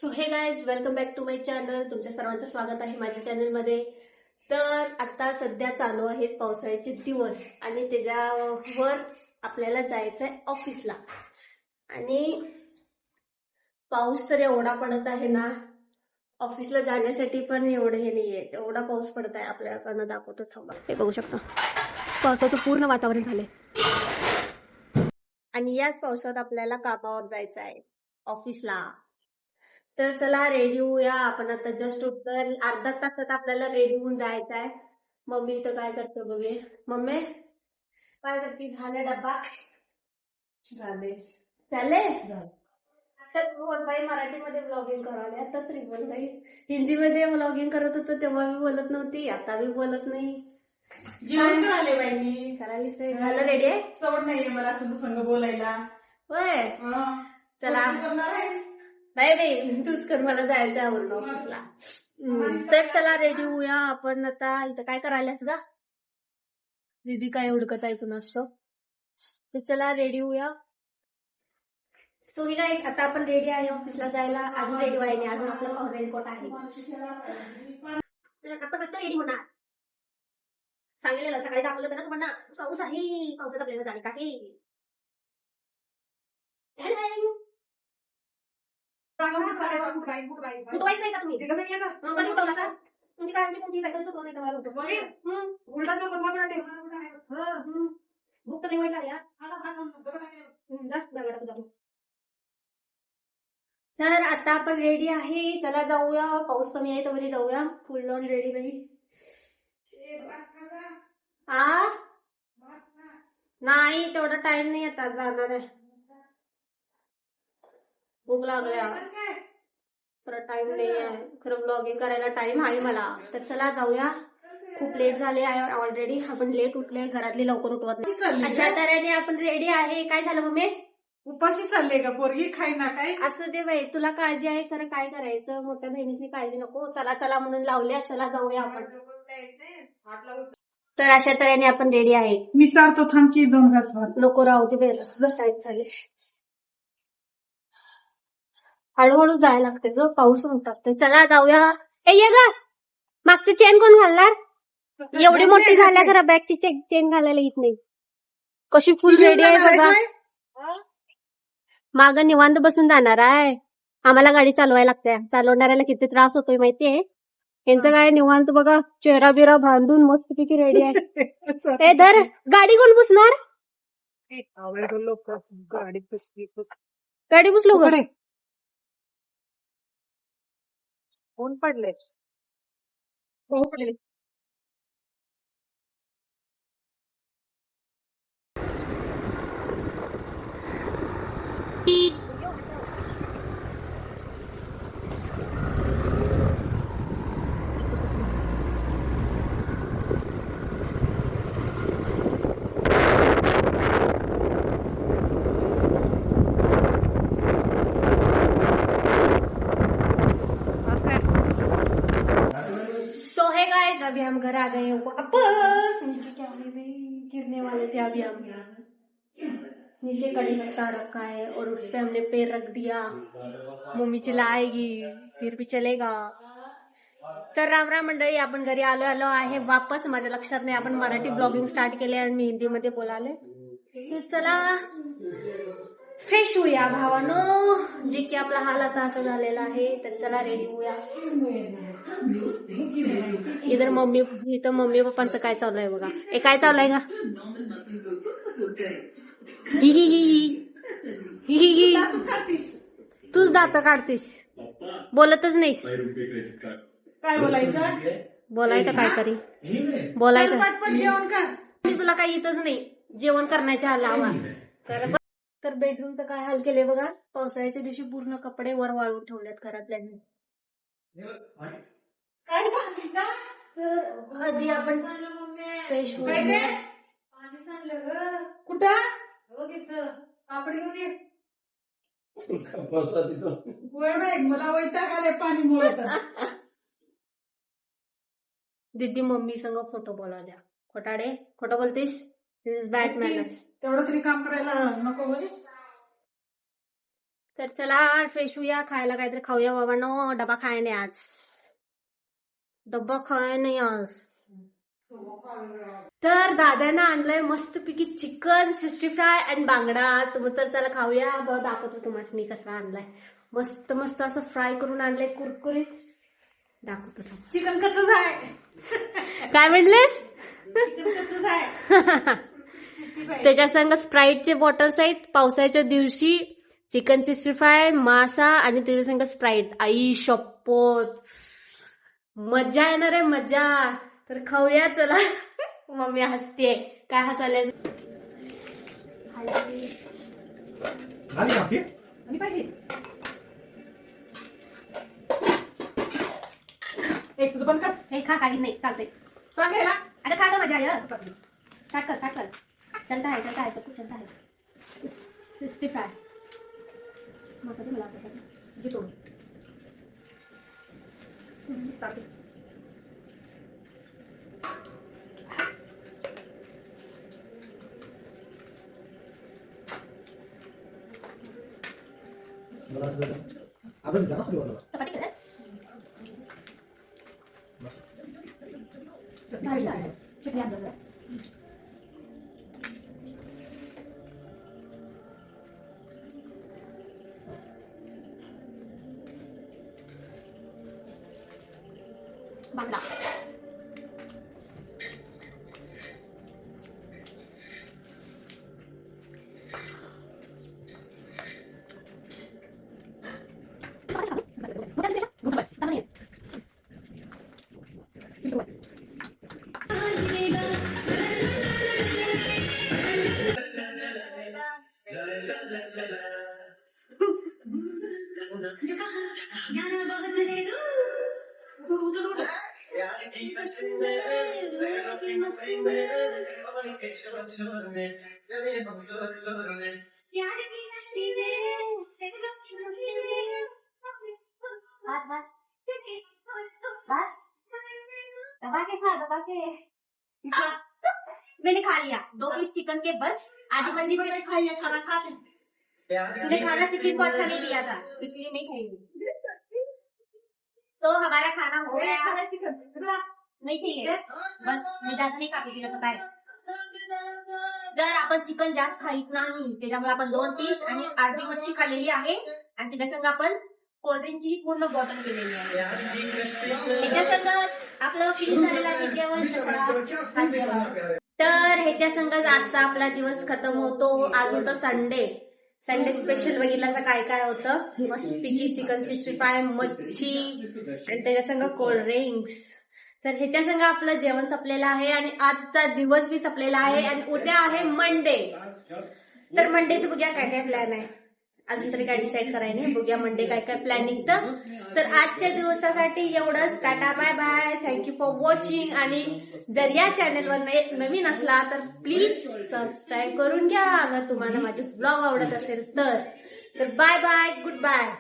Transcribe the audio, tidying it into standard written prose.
So hey guys, welcome back to my channel. तुमच्या सर्वांचं स्वागत आहे माझ्या चॅनलमध्ये. तर आता सध्या चालू आहेत पावसाळ्याचे दिवस आणि त्याच्यावर आपल्याला जायचं आहे ऑफिसला. आणि पाऊस तर एवढा पडत आहे ना, ऑफिसला जाण्यासाठी पण एवढं हे नाहीये, एवढा पाऊस पडत आहे. आपल्याला दाखवतो, थांबा. हे बघू शकता, पावसाचं पूर्ण वातावरण झालंय. आणि याच पावसात आपल्याला कामावर जायचं आहे ऑफिसला. तर चला रेडी होऊया आपण. आता जस्ट उत्तर अर्धा तासात आपल्याला रेडी होऊन जायचं आहे. मम्मी इथं काय करते बघे. मम्मी काय करते? झाले डब्बा झाले चाले. तर बाई मराठीमध्ये ब्लॉगिंग करायला आता तरी बोलताय. हिंदीमध्ये ब्लॉगिंग करत होतं तेव्हा मी बोलत नव्हती, आता मी बोलत नाही. जेवण करायला बाई मी करायलीच झालं रेडी आहे. सवड नाहीये मला तुझं संग बोलायला. होय चला. करणार आहेस? नाही बाई तूच कर, मला जायचं आवडलं ऑफिसला. तर चला रेडी होऊया आपण. आता इथं काय करायलास गा दीदी? काय हुडकत आहे कुणा असतो. तर चला रेडी होऊया. सो ही काय, आता आपण रेडी आहे ऑफिसला जायला. अजून रेडी व्हायला नाही, अजून आपलं रेनकोट आहे. तर आपण आता रेडी होणार. सांगितलेलं सकाळी दाखवलं होतं ना तुम्हाला, पाऊस आहे, पावसात आपल्याला जाणे काही. उठवायचं नाही का तुम्ही? कधी उठवला सर? तुमची काय आमची कोणती फॅक्टरी उठवत नाही का? मला भूक तर नाही वाईट लागली. जा दगडात जाऊ. तर आता आपण रेडी आहे, चला जाऊया. पाऊस कमी आहे तर जाऊया. फुल लॉन रेडी नाही. नाही तेवढा टाइम नाही, आता जाणार आहे. भूक लागल्या, खरं टाइम नाही आहे. खरं ब्लॉगिंग करायला टाइम आहे मला. तर चला जाऊया. खूप लेट झाले आहे ऑलरेडी. आपण लेट उठले, घरातली लवकर उठवत नाही. अशा तऱ्हेने आपण रेडी आहे. काय झालं मम्मी? उपाशी चालले का पोरगी? खाय ना काय. असं दे बाई, तुला काळजी आहे खरं, काय करायचं. मोठ्या बहिणीची काळजी नको. चला चला म्हणून लावले, अशाला जाऊया आपण. तर अशा तऱ्हेने आपण रेडी आहे. विचारतो थांब की 2 घास भात. नको राहू दे, बस टाईट झाले. हळूहळू जायला लागते ग, पाऊस मोठा असतोय. चला जाऊया. ए ये ग, मागची चेन कोण घालणार? एवढी मोठी झाल्या खरं बॅगची चेन घालायला येत नाही. कशी फुल रेडी आहे बघा. माग निवांत बसून जाणार आहे. आम्हाला गाडी चालवायला लागते. चालवणाऱ्याला किती त्रास होतोय माहितीये. यांचं काय निवांत बघा, चेहरा बिरा बांधून मस्तपैकी रेडी आहे. ए धर, गाडी कोण पुसणार? गाडी पुसली. गाडी पुसलो कडे कोण पडले? पाऊस पडलेली. अभी हम घर आ गए हैं. वापस नीचे क्या है भाई, गिरने वाले थे अभी हम. नीचे कड़ी पत्ता रखा है और उस पे हमने पैर रख दिया. मम्मी चिल्लाएगी फिर भी चलेगा. तर राम राम मंडळी, आपण घरी आलो आहे वापस. माझ्या लक्षात नाही आपण मराठी ब्लॉगिंग स्टार्ट केले आणि मी हिंदीमध्ये बोलाले. चला फ्रेश होऊया भावानो, जे की आपला हाल आता असं झालेला आहे. तर चला रेडी होऊया. इथं मम्मी पप्पांचं काय चालू आहे बघा. हे काय चालू आहे का? तूच दात काढतीस, बोलतच नाही. काय बोलायचं? बोलायचं काय तरी बोलायचं. जेवण कर. तुला काही येतच नाही जेवण करण्याच्या अलावा. तर बेडरूमचं काय हाल केले बघा. पावसाळ्याच्या दिवशी पूर्ण कपडे वर वाळून ठेवलेत घरातल्यांनी. काय सांगितलं? तर आधी आपण फ्रेश होऊया. कुठं कापड घेऊन ये. मला वैताग आले पाणी मुळे. दीदी मम्मी संग खोटं बोलायला. खोटाडे खोटं बोलतीस. दिस इज बॅड मॅनर्स. तेवढं तरी काम करायला नको. तर चला फ्रेश होऊया, खायला काहीतरी खाऊया बाबांनो. डबा खाय नाही आज, डब्बा खाय नाही आज. तर दादानं आणलंय मस्तपैकी चिकन 65 आणि बांगडा. तर चला खाऊया. बघ दाखवतो तुम्हाला कसा आणलाय. मस्त मस्त असं फ्राय करून आणलंय कुरकुरीत. दाखवतो थांब. चिकन कच्चंच आहे. काय म्हणलेस? चिकन कच्चंच आहे. 65. त्याच्या संग स्प्राईटचे बॉटल्स आहेत. पावसाळ्याच्या दिवशी चिकन 65 मासा आणि त्याच्या संग स्प्राईट. आई शपथ मजा येणार आहे, मजा. तर खाऊया चला. मम्मी हसतेय. काय हसायला? आणि पाहिजे एक तुझं बंद कर. हे खा, काही नाही चालतंय. सांगायला अरे खा ग, मजा आहे. स्टार्ट कर, स्टार्ट कर. चलता है, सब कुछ चलता है. 65 मस्त मला आवडतं. जे तोड चालते. चपाती केलं चटणी आणलं. बांगडा बस दबा के खा, दबा के. मैंने खा लिया 2 पीस चिकन के बस. आधी मंजी से नहीं खाइए, खाना खा ले. तूने खाना टिफिन को अच्छा नहीं दिया था, इसलिए नहीं खाएंगे. तो हमारा खाना हो गया. खाना चिकन नहीं चाहिए बस. मी जास्त नाही खाते, तिला पता आहे. जर आपण चिकन जास्त खाईत नाही त्याच्यामुळे आपण 2 पीस आणि अर्धी मच्छी खाल्लेली आहे आणि त्याच्या संग आपण कोल्ड्रिंकची पूर्ण बॉटल केलेली आहे. ह्याच्या संगच आपलं फिनिश झालेलं आहे जेवण. तर ह्याच्या संगच आजचा आपला दिवस खतम होतो. आज होतं संडे. संडे स्पेशल बघितलं काय काय होतं. मस्तपैकी चिकन 65 मच्छी आणि त्याच्या संग कोल्ड्रिंक्स. तर ह्याच्या संग आपलं जेवण संपलेलं आहे आणि आजचा दिवस बी संपलेला आहे आणि उद्या आहे मंडे. तर मंडेचं बघूया काय काय प्लॅन आहे. अजून तरी काय डिसाईड करायला नाही. बघूया मंडे काय काय प्लॅन निघतं. तर आजच्या दिवसासाठी एवढंच. Tata bye bye. Thank you for watching. आणि जर या चॅनलवर नवीन असला तर प्लीज सबस्क्राईब करून घ्या अगर तुम्हाला माझे ब्लॉग आवडत असेल तर. Bye bye, good bye.